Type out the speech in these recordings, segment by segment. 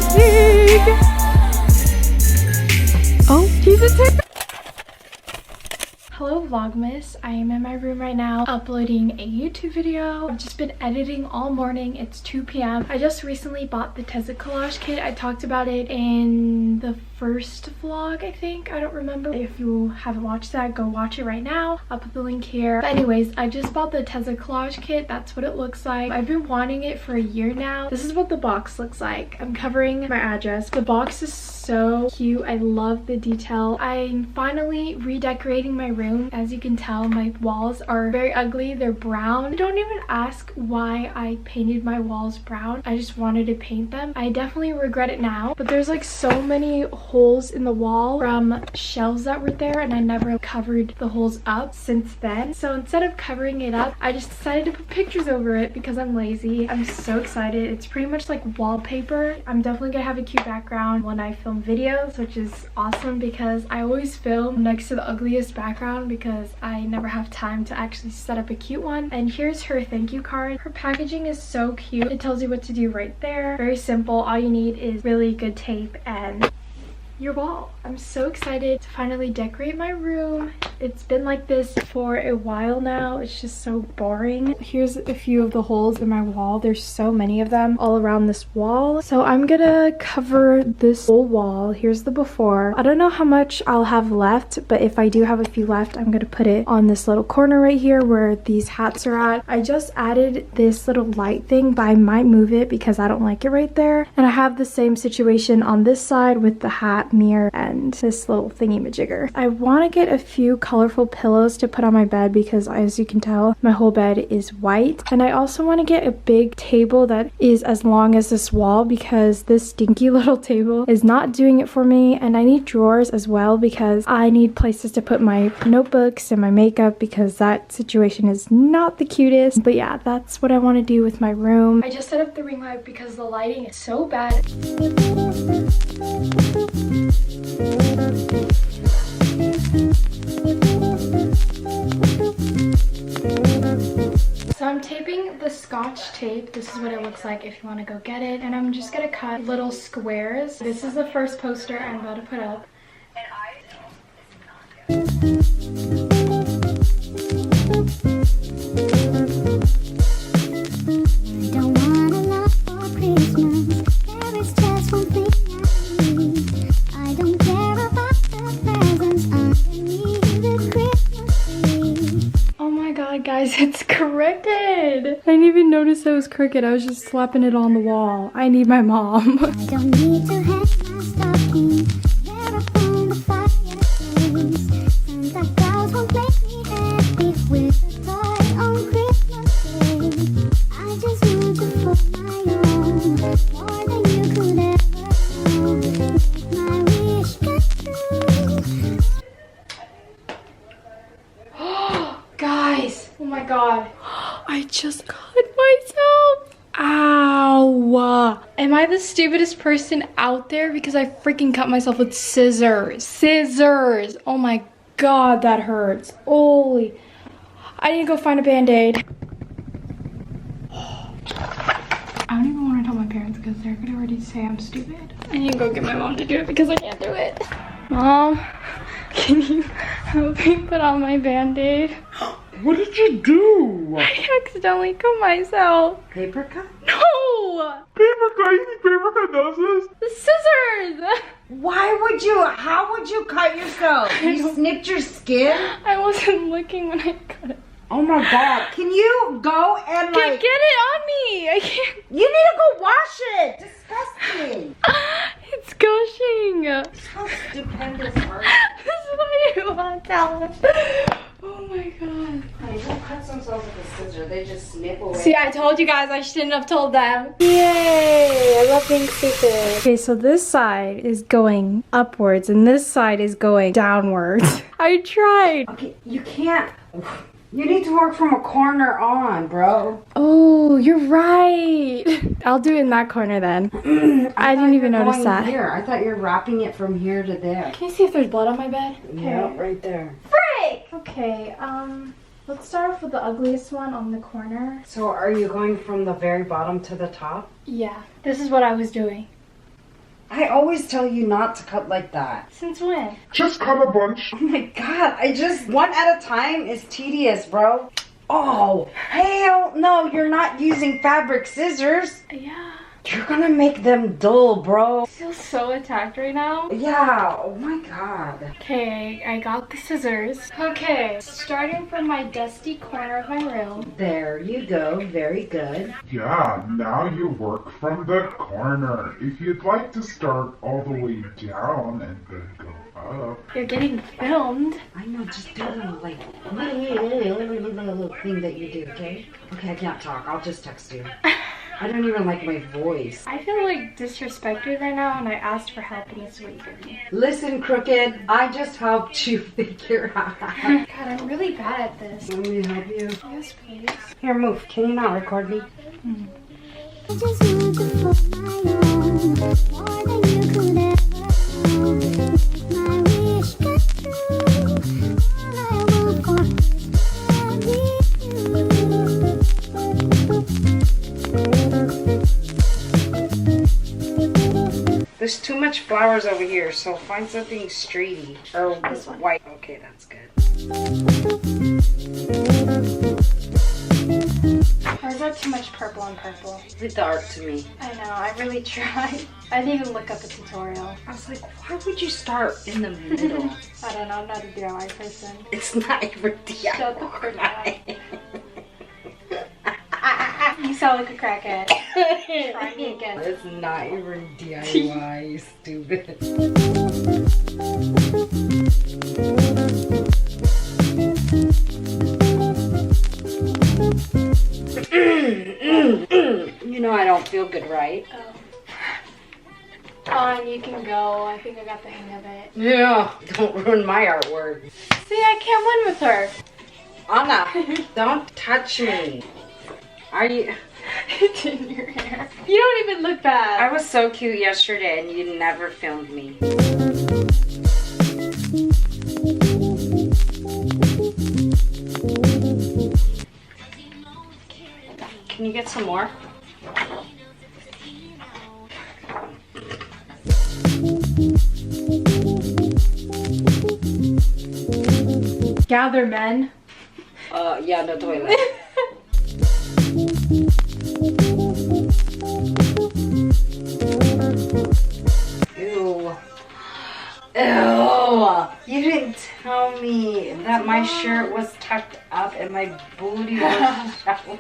exciting! Oh, he's a TikTok. Hello Vlogmas, I am in my room right now uploading a YouTube video. I've just been editing all morning. It's 2 p.m. I just recently bought the Tezza collage kit. I talked about it in the first vlog, I think. I don't remember. If you haven't watched that, go watch it right now. I'll put the link here. But anyways, I just bought the Tezza collage kit. That's what it looks like. I've been wanting it for a year now. This is what the box looks like. I'm covering my address. The box is so cute. I love the detail. I'm finally redecorating my room. As you can tell, my walls are very ugly. They're brown. Don't even ask why I painted my walls brown. I just wanted to paint them. I definitely regret it now, but there's like so many holes in the wall from shelves that were there, and I never covered the holes up since then. So instead of covering it up, I just decided to put pictures over it because I'm lazy. I'm so excited. It's pretty much like wallpaper. I'm definitely gonna have a cute background when I film videos, which is awesome because I always film next to the ugliest background because I never have time to actually set up a cute one. And here's her thank you card. Her packaging is so cute. It tells you what to do right there. Very simple. All you need is really good tape and your wall. I'm so excited to finally decorate my room. It's been like this for a while now. It's just so boring. Here's a few of the holes in my wall. There's so many of them all around this wall. So I'm gonna cover this whole wall. Here's the before. I don't know how much I'll have left, but if I do have a few left, I'm gonna put it on this little corner right here where these hats are at. I just added this little light thing, but I might move it because I don't like it right there. And I have the same situation on this side with the hat mirror and this little thingy majigger. I want to get a few colorful pillows to put on my bed because, as you can tell, my whole bed is white. And I also want to get a big table that is as long as this wall because this stinky little table is not doing it for me. And I need drawers as well because I need places to put my notebooks and my makeup because that situation is not the cutest. But yeah, that's what I want to do with my room. I just set up the ring light because the lighting is so bad. So I'm taping the Scotch tape. This is what it looks like if you want to go get it. And I'm just gonna cut little squares. This is the first poster I'm about to put up. Guys, it's crooked. I didn't even notice it was crooked. I was just slapping it on the wall. I need my mom. I don't need to hang my stocking there upon the fireplace. Santa Claus won't make me happy with a toy on Christmas Day. I just want you for my own, more than you could ever know. Make my wish come true. Guys. Oh my god. I just cut myself. Ow. Am I the stupidest person out there? Because I freaking cut myself with scissors. Scissors. Oh my god, that hurts. Holy. I need to go find a band-aid. I don't even want to tell my parents because they're gonna already say I'm stupid. I need to go get my mom to do it because I can't do it. Mom, can you help me put on my band-aid? What did you do? I accidentally cut myself. Paper cut? No! Paper cut? You think paper cut does this? The scissors! Why would you? How would you cut yourself? You snipped your skin? I wasn't looking when I cut it. Oh my god. Can you go and like... Get it on me! I can't... You need to go wash it! Disgusting! It's gushing! How stupendous are This is what I didn't want to tell them. Oh my god. Honey, don't cut themselves with a scissor. They just snip away. See, I told you guys I shouldn't have told them. Yay! I love being stupid. Okay, so this side is going upwards and this side is going downwards. I tried. Okay, you can't. You need to work from a corner on, bro. Oh, you're right. I'll do it in that corner then. I didn't even notice that. Here. I thought you were wrapping it from here to there. Can you see if there's blood on my bed? Yeah, right there. Frick! Okay, let's start off with the ugliest one on the corner. So are you going from the very bottom to the top? Yeah, this is what I was doing. I always tell you not to cut like that. Since when? Just cut a bunch. Oh my god, one at a time is tedious, bro. Oh, hell no, you're not using fabric scissors. Yeah. You're gonna make them dull, bro. I feel so attacked right now. Yeah, oh my god. Okay, I got the scissors. Okay, starting from my dusty corner of my room. There you go, very good. Yeah, now you work from the corner. If you'd like to start all the way down and then go up. You're getting filmed. I know, just do the like little thing that you do, okay? Okay, I can't talk, I'll just text you. I don't even like my voice. I feel like disrespected right now and I asked for help and this is what you give me. Listen, Crooked, I just helped you figure out. God, I'm really bad at this. Want me to help you? Yes, please. Here, move. Can you not record me? I just want to hold my own, more than you could ever do. My wish come true. All I want for There's too much flowers over here, so find something straighty. Or This one. white. Okay, that's good. Or is that too much purple on purple? It's dark to me. I know, I really tried. I didn't even look up a tutorial. I was like, why would you start in the middle? I don't know, I'm not a DIY person. It's not even DIY. Shut the frick up. You sound like a crackhead. Try me again. It's not even DIY, you stupid. You know I don't feel good, right? Oh, and you can go. I think I got the hang of it. Yeah, don't ruin my artwork. See, I can't win with her. Anna, don't touch me. Are you... It's in your hair. You don't even look bad. I was so cute yesterday and you never filmed me. Can you get some more? Gather, men. Yeah, the toilet. Ew. Ew. You didn't tell me that my shirt was tucked up and my booty was showing.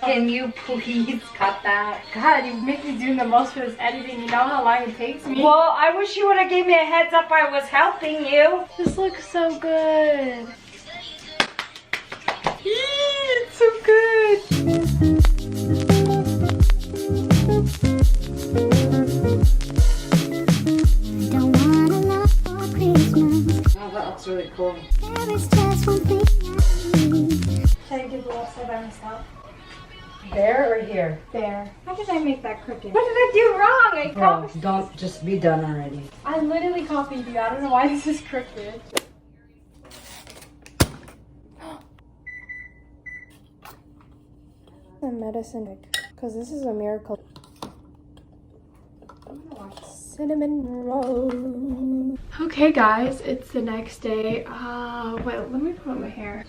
Can you please cut that? God, you make me do the most for this editing. You know how long it takes me? Well, I wish you would have gave me a heads up I was helping you. This looks so good. It's so good. don't want a lot for Christmas. Oh, that looks really cool. There is just one thing I need. Should I do the left side by myself? There or here? There. How did I make that crooked? What did I do wrong? I Bro, don't just be done already. I literally copied you. I don't know why this is crooked. The medicine, because this is a miracle. Cinnamon roll. Okay guys, it's the next day. Wait, let me put on my hair.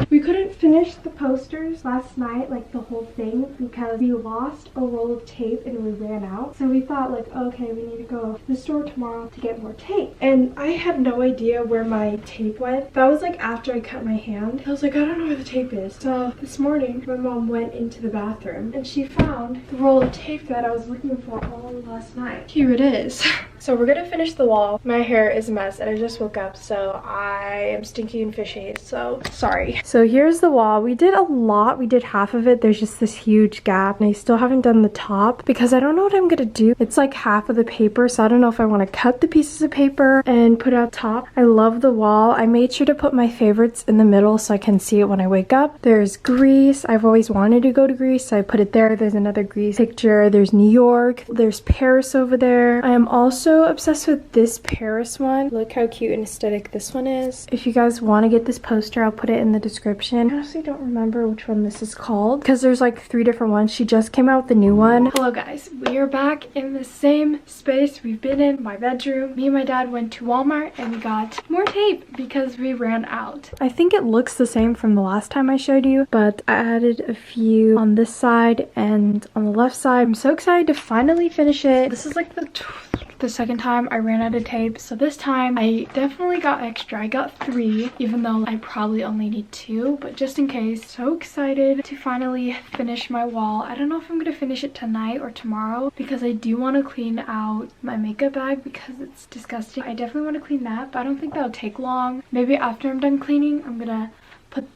We couldn't finish the posters last night, like the whole thing, because we lost a roll of tape and we ran out. So we thought like, okay, we need to go to the store tomorrow to get more tape. And I had no idea where my tape went. That was like after I cut my hand. I was like, I don't know where the tape is. So this morning, my mom went into the bathroom and she found the roll of tape that I was looking for all last night. Here it is. So we're gonna finish the wall. My hair is a mess and I just woke up, so I am stinky and fishy, so sorry. So here's the wall. We did a lot. We did half of it. There's just this huge gap and I still haven't done the top because I don't know what I'm gonna do. It's like half of the paper, so I don't know if I want to cut the pieces of paper and put it up top. I love the wall. I made sure to put my favorites in the middle so I can see it when I wake up. There's Greece. I've always wanted to go to Greece, so I put it there. There's another Greece picture. There's New York. There's Paris over there. I am also obsessed with this Paris one. Look how cute and aesthetic this one is. If you guys want to get this poster, I'll put it in the description description. I honestly don't remember which one this is called because there's like 3 different ones. She just came out with the new one. Hello guys, we are back in the same space we've been in, my bedroom. Me and my dad went to Walmart and we got more tape because we ran out. I think it looks the same from the last time I showed you, but I added a few on this side and on the left side. I'm so excited to finally finish it. This is like the second time I ran out of tape, so this time I definitely got extra. I got 3, even though I probably only need 2, but just in case. So excited to finally finish my wall. I don't know if I'm gonna finish it tonight or tomorrow because I do want to clean out my makeup bag because it's disgusting. I definitely want to clean that, but I don't think that'll take long. Maybe after I'm done cleaning, I'm gonna put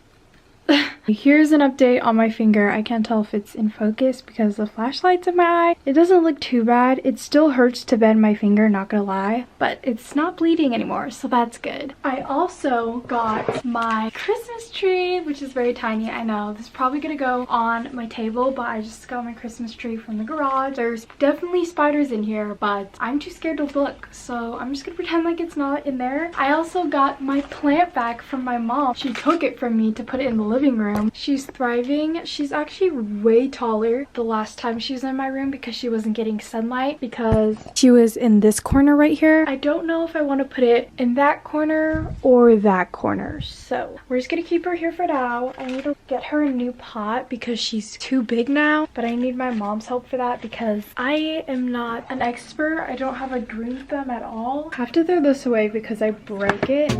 here's an update on my finger. I can't tell if it's in focus because the flashlight's in my eye. It doesn't look too bad. It still hurts to bend my finger, not gonna lie, but it's not bleeding anymore, so that's good. I also got my Christmas tree, which is very tiny. I know this is probably gonna go on my table, but I just got my Christmas tree from the garage. There's definitely spiders in here, but I'm too scared to look, so I'm just gonna pretend like it's not in there. I also got my plant back from my mom. She took it from me to put it in the living room. She's thriving. She's actually way taller the last time she was in my room because she wasn't getting sunlight because she was in this corner right here. I don't know if I want to put it in that corner or that corner, so we're just gonna keep her here for now. I need to get her a new pot because she's too big now, but I need my mom's help for that because I am not an expert. I don't have a green thumb at all. I have to throw this away because I break it.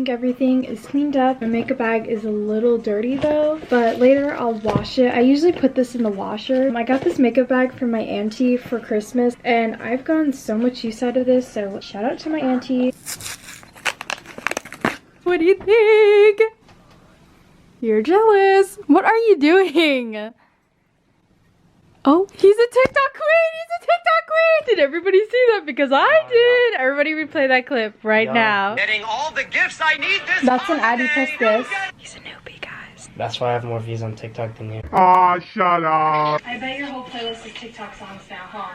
Everything is cleaned up. My makeup bag is a little dirty though, but later I'll wash it. I usually put this in the washer. I got this makeup bag from my auntie for Christmas and I've gotten so much use out of this, so shout out to my auntie. What do you think? You're jealous. What are you doing? Oh, he's a TikTok queen! He's a TikTok queen! Did everybody see that? Because I did! Everybody replay that clip right now. Getting all the gifts I need this That's an ad. holiday. Press this. He's a newbie, guys. That's why I have more views on TikTok than you. Aw, shut up. I bet your whole playlist is TikTok songs now, huh?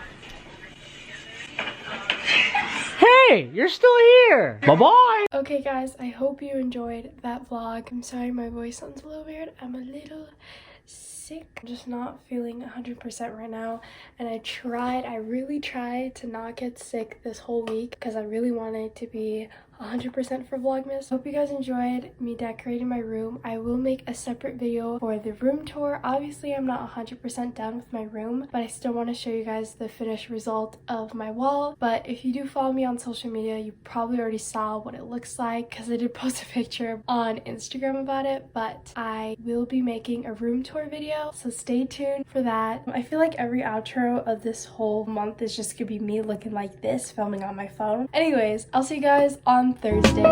Hey, you're still here. Bye-bye. Okay, guys, I hope you enjoyed that vlog. I'm sorry my voice sounds a little weird. I'm a little sick. I'm just not feeling 100% right now, and I really tried to not get sick this whole week because I really wanted to be 100% for Vlogmas. Hope you guys enjoyed me decorating my room. I will make a separate video for the room tour. Obviously, I'm not 100% done with my room, but I still want to show you guys the finished result of my wall. But if you do follow me on social media, you probably already saw what it looks like because I did post a picture on Instagram about it, but I will be making a room tour video, so stay tuned for that. I feel like every outro of this whole month is just gonna be me looking like this, filming on my phone. Anyways, I'll see you guys on Thursday.